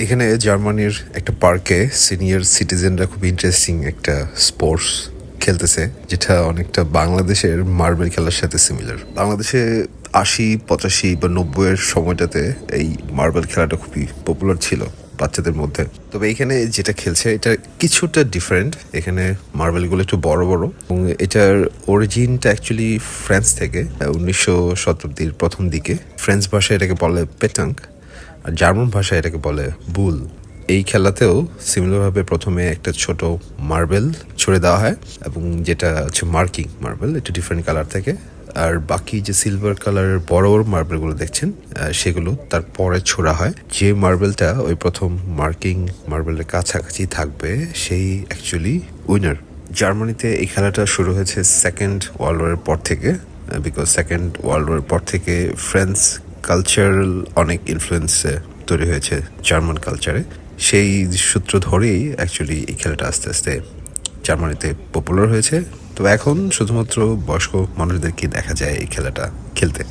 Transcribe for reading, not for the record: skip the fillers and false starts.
এখানে জার্মানির একটা পার্কে সিনিয়র সিটিজেনরা খুব ইন্টারেস্টিং একটা স্পোর্টস খেলতেছে, যেটা অনেকটা বাংলাদেশের মার্বেল খেলার সাথে সিমিলার। বাংলাদেশে 80, 85 বা 90-এর সময়টাতে এই মার্বেল খেলাটা খুবই পপুলার ছিল বাচ্চাদের মধ্যে। তবে এখানে যেটা খেলছে এটা কিছুটা ডিফারেন্ট। এখানে মার্বেলগুলো একটু বড় বড় এবং এটার অরিজিনটা অ্যাকচুয়ালি ফ্রান্স থেকে। 19 শতাব্দীর প্রথম দিকে ফ্রেঞ্চ ভাষায় এটাকে বলে পেটাঙ্ক, আর জার্মান ভাষায় এটাকে বলে বুল। এই খেলাতেও সিমিলারভাবে প্রথমে একটা ছোট মার্বেল ছুড়ে দেওয়া হয় এবং যেটা হচ্ছে মার্কিং মার্বেল, এটা ডিফারেন্ট কালার থাকে। আর বাকি যে সিলভার কালারের বড় বড় মার্বেলগুলো দেখছেন সেগুলো তারপরে ছোড়া হয়। যে মার্বেলটা ওই প্রথম মার্কিং মার্বেলের কাছাকাছি থাকবে সেই অ্যাকচুয়ালি উইনার। জার্মানিতে এই খেলাটা শুরু হয়েছে সেকেন্ড ওয়ার্ল্ড ওয়ারের পর থেকে, বিকজ সেকেন্ড ওয়ার্ল্ড ওয়ারের পর থেকে ফ্রেঞ্চ কালচারাল অনেক ইনফ্লুয়েন্সে তৈরি হয়েছে জার্মান কালচারে। সেই সূত্র ধরেই অ্যাকচুয়ালি এই খেলাটা আস্তে আস্তে জার্মানিতে পপুলার হয়েছে। তো এখন শুধুমাত্র বয়স্ক মানুষদেরকে দেখা যায় এই খেলাটা খেলতে।